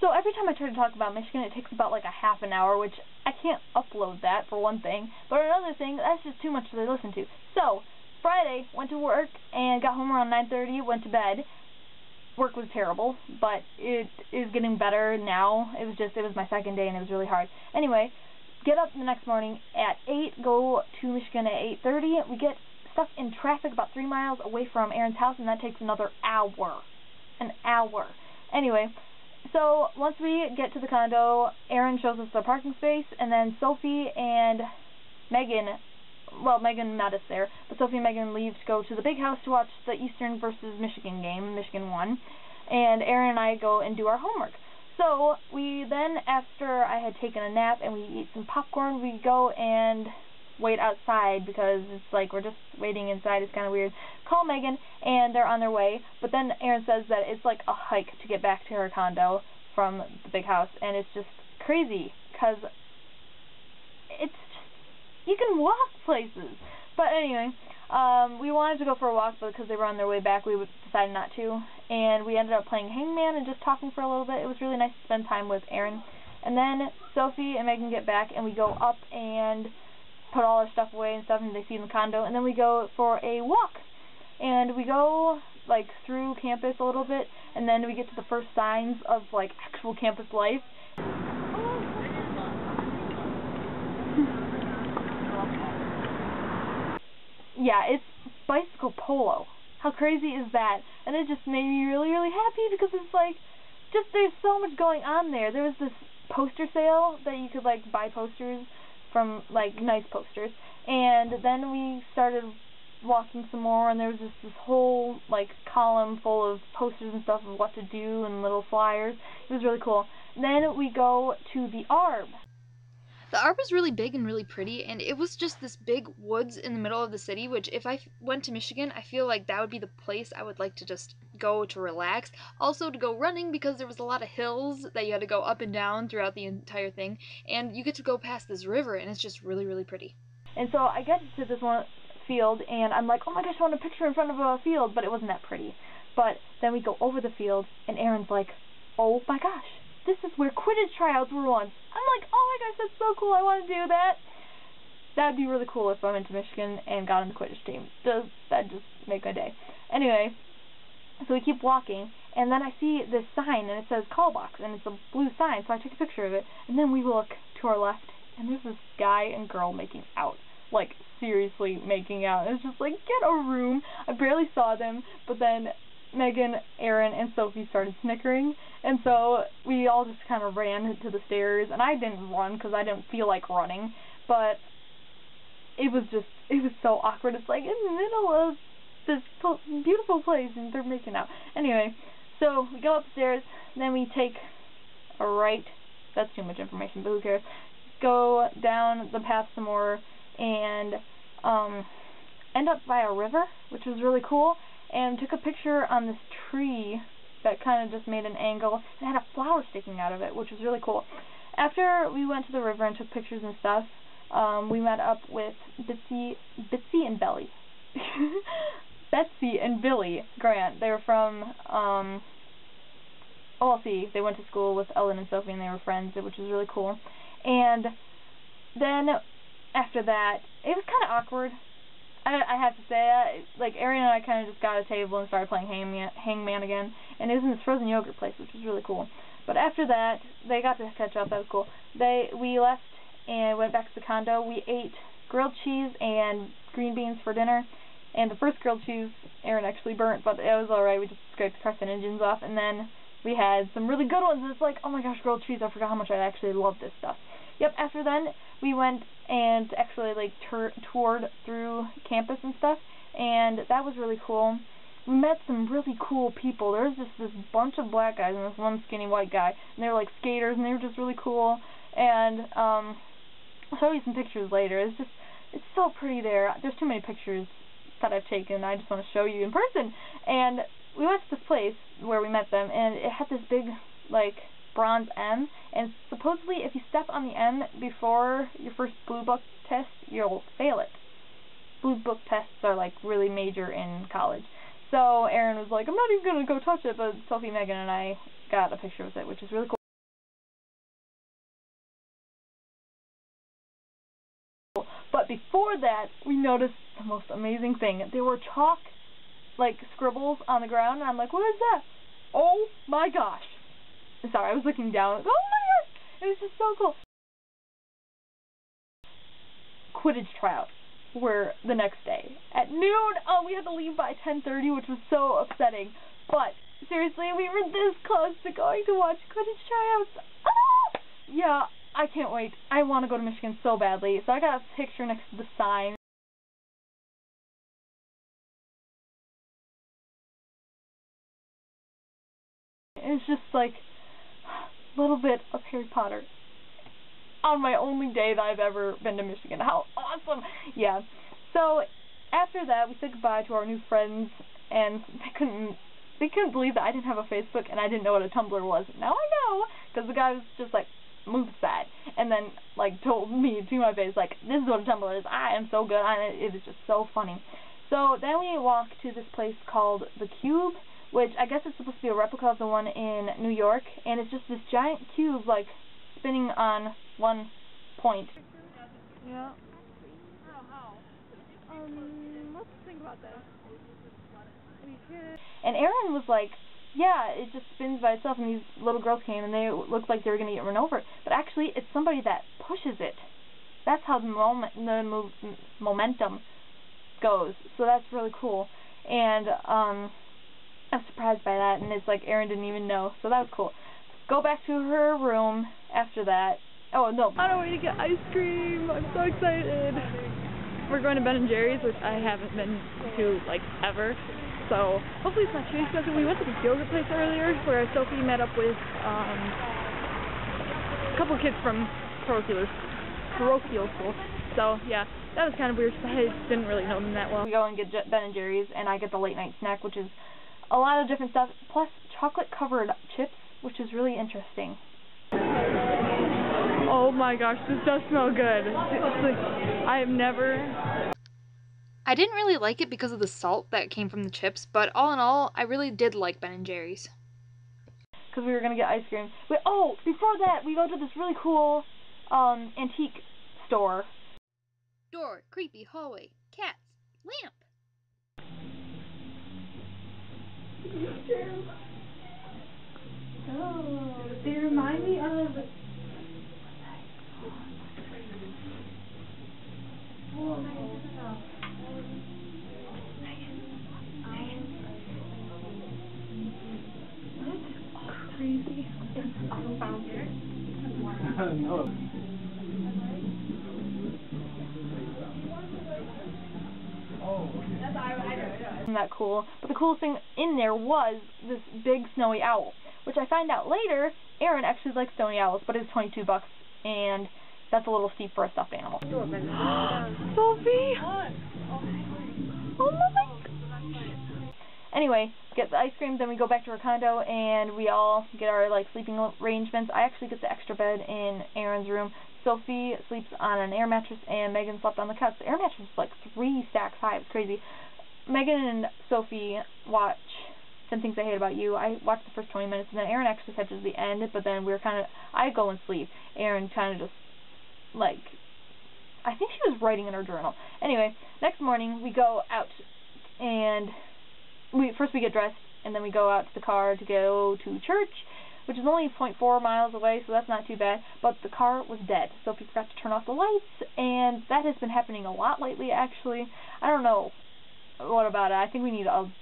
So every time I try to talk about Michigan, it takes about like a half an hour, which I can't upload that for one thing. But another thing, that's just too much to listen to. So Friday, went to work and got home around 9:30, went to bed. Work was terrible, but it is getting better now. It was my second day and it was really hard. Anyway, get up the next morning at 8, go to Michigan at 8:30. We get stuck in traffic about 3 miles away from Aaron's house, and that takes another hour. An hour. Anyway, so once we get to the condo, Aaron shows us the parking space, and then Sophie and Megan, well, Megan met us there, but Sophie and Megan leave to go to the big house to watch the Eastern versus Michigan game. Michigan won. And Aaron and I go and do our homework. So we then, after I had taken a nap and we eat some popcorn, we go and wait outside because it's like we're just waiting inside. It's kind of weird. Call Megan and they're on their way, but then Aaron says that it's like a hike to get back to her condo from the big house, and it's just crazy because it's just, you can walk places. But anyway, we wanted to go for a walk, but because they were on their way back, we decided not to, and we ended up playing Hangman and just talking for a little bit. It was really nice to spend time with Aaron. And then Sophie and Megan get back, and we go up and put all our stuff away and stuff, and they see in the condo, and then we go for a walk, and we go like through campus a little bit, and then we get to the first signs of like actual campus life. Yeah, it's bicycle polo. How crazy is that? And it just made me really, really happy because it's like, just there's so much going on there. There was this poster sale that you could like buy posters from, like nice posters, and then we started walking some more, and there was just this whole like column full of posters and stuff of what to do and little flyers. It was really cool. Then we go to the Arb. The Arb is really big and really pretty, and it was just this big woods in the middle of the city, which if I went to Michigan, I feel like that would be the place I would like to just go to relax. Also to go running, because there was a lot of hills that you had to go up and down throughout the entire thing, and you get to go past this river, and it's just really, really pretty. And so I get to this one field, and I'm like, oh my gosh, I want a picture in front of a field, but it wasn't that pretty. But then we go over the field, and Aaron's like, oh my gosh, this is where Quidditch tryouts were once. I'm like, oh my gosh, that's so cool, I want to do that. That'd be really cool if I went to Michigan and got on the Quidditch team. That'd just make my day. Anyway, so we keep walking, and then I see this sign, and it says call box, and it's a blue sign, so I take a picture of it, and then we look to our left, and there's this guy and girl making out. Like, seriously making out. It's just like, get a room. I barely saw them, but then Megan, Aaron, and Sophie started snickering, and so we all just kind of ran to the stairs, and I didn't run because I didn't feel like running, but it was so awkward. It's like in the middle of this beautiful place, and they're making out. Anyway, so we go upstairs, then we take a right. That's too much information, but who cares? Go down the path some more, and end up by a river, which was really cool, and took a picture on this tree that kind of just made an angle, and had a flower sticking out of it, which was really cool. After we went to the river and took pictures and stuff, we met up with Betsy and Belly. Betsy and Billy Grant. They were from OLC. They went to school with Ellen and Sophie, and they were friends, which was really cool. And then after that, it was kind of awkward. I have to say, like, Aaron and I kind of just got a table and started playing Hangman again, and it was in this frozen yogurt place, which was really cool. But after that, they got to catch up. That was cool. We left and went back to the condo. We ate grilled cheese and green beans for dinner, and the first grilled cheese Aaron actually burnt, but it was alright. We just scraped the carcinogens off, and then we had some really good ones. It's like, oh my gosh, grilled cheese, I forgot how much I actually love this stuff. Yep, after then, we went and actually, like, toured through campus and stuff, and that was really cool. We met some really cool people. There was just this bunch of black guys and this one skinny white guy, and they were, like, skaters, and they were just really cool, and, I'll show you some pictures later. It's so pretty there. There's too many pictures that I've taken. I just want to show you in person. And we went to this place where we met them, and it had this big, like, bronze M, and supposedly if you step on the M before your first Blue Book test, you'll fail it. Blue Book tests are, like, really major in college. So Aaron was like, I'm not even going to go touch it, but Sophie, Megan, and I got a picture with it, which is really cool. But before that, we noticed the most amazing thing. There were chalk, like, scribbles on the ground, and I'm like, what is that? Oh my gosh. Sorry, I was looking down. Oh my gosh! It was just so cool. Quidditch tryouts were the next day at noon. Oh, we had to leave by 10:30, which was so upsetting. But seriously, we were this close to going to watch Quidditch tryouts. Ah! Yeah, I can't wait. I want to go to Michigan so badly. So I got a picture next to the sign. It's just like a little bit of Harry Potter on my only day that I've ever been to Michigan. How awesome! Yeah. So after that, we said goodbye to our new friends, and they couldn't believe that I didn't have a Facebook and I didn't know what a Tumblr was. Now I know, because the guy was just like, move aside, and then like told me to my face like, this is what a Tumblr is. I am so good on it. It is just so funny. So then we walked to this place called The Cube, which I guess is supposed to be a replica of the one in New York, and it's just this giant cube like spinning on one point. Yeah. Let's think about this. And Aaron was like, yeah, it just spins by itself, and these little girls came, and they looked like they were going to get run over. But actually, it's somebody that pushes it. That's how the momentum goes. So that's really cool. And I was surprised by that, and it's like Aaron didn't even know. So that was cool. Go back to her room after that. Oh, no. On our way to get ice cream. I'm so excited. We're going to Ben & Jerry's, which I haven't been to, like, ever. So, hopefully it's not too expensive. We went to this yogurt place earlier where Sophie met up with a couple kids from parochial school. So, yeah, that was kind of weird because I didn't really know them that well. We go and get Ben & Jerry's, and I get the late night snack, which is a lot of different stuff, plus chocolate-covered chips, which is really interesting. Oh my gosh, this does smell good. I have never... I didn't really like it because of the salt that came from the chips, but all in all, I really did like Ben & Jerry's. Because we were going to get ice cream. Before that, we go to this really cool antique store. Door, creepy, hallway, cats, lamp. Oh, they remind me of... Crazy. No. Isn't that cool? But the coolest thing in there was this big snowy owl, which I find out later, Aaron actually likes snowy owls, but it's $22, and that's a little steep for a stuffed animal. Sophie! Oh my gosh! Anyway, get the ice cream, then we go back to our condo, and we all get our like sleeping arrangements. I actually get the extra bed in Aaron's room. Sophie sleeps on an air mattress, and Megan slept on the couch. The air mattress was like 3 stacks high. It was crazy. Megan and Sophie watch 10 Things I Hate About You. I watched the first 20 minutes, and then Aaron actually catches the end, but then we were I go and sleep. Aaron kind of just, like, I think she was writing in her journal. Anyway, next morning, we go out, and first we get dressed, and then we go out to the car to go to church, which is only 0.4 miles away, so that's not too bad, but the car was dead. Sophie forgot to turn off the lights, and that has been happening a lot lately, actually. I don't know what about it. I think we need an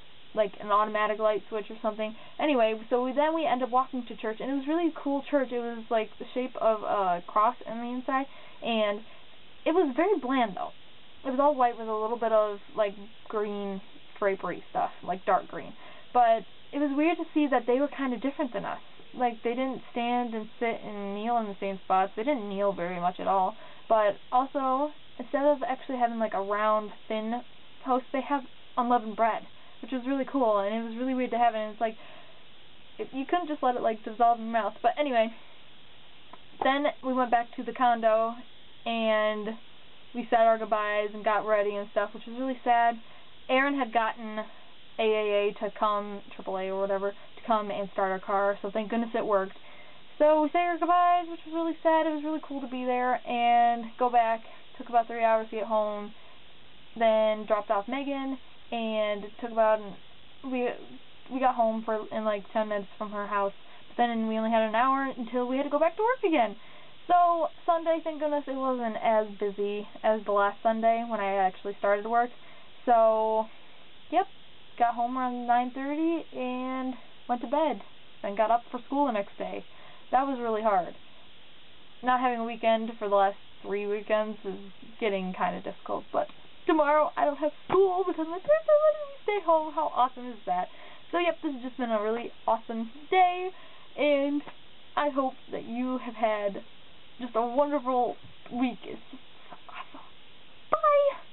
automatic light switch or something. Anyway, so then we end up walking to church, and it was really cool church. It was like the shape of a cross on the inside, and it was very bland, though. It was all white with a little bit of, like, green drapery stuff, like dark green. But it was weird to see that they were kind of different than us. Like, they didn't stand and sit and kneel in the same spots. They didn't kneel very much at all. But also, instead of actually having, like, a round, thin post, they have unleavened bread, which was really cool, and it was really weird to have it, and it's like, you couldn't just let it, like, dissolve in your mouth. But anyway, then we went back to the condo, and we said our goodbyes and got ready and stuff, which was really sad. Aaron had gotten AAA to come, AAA or whatever, to come and start our car, so thank goodness it worked. So we say our goodbyes, which was really sad. It was really cool to be there, and go back took about 3 hours to get home, then dropped off Megan, and it took about, we got home in like 10 minutes from her house, but then we only had an hour until we had to go back to work again. So Sunday, thank goodness it wasn't as busy as the last Sunday when I actually started work. So, yep, got home around 9:30 and went to bed, then got up for school the next day. That was really hard. Not having a weekend for the last 3 weekends is getting kind of difficult, but tomorrow I don't have school because my parents are letting me stay home. How awesome is that? So, yep, this has just been a really awesome day, and I hope that you have had just a wonderful week. It's just so awesome. Bye!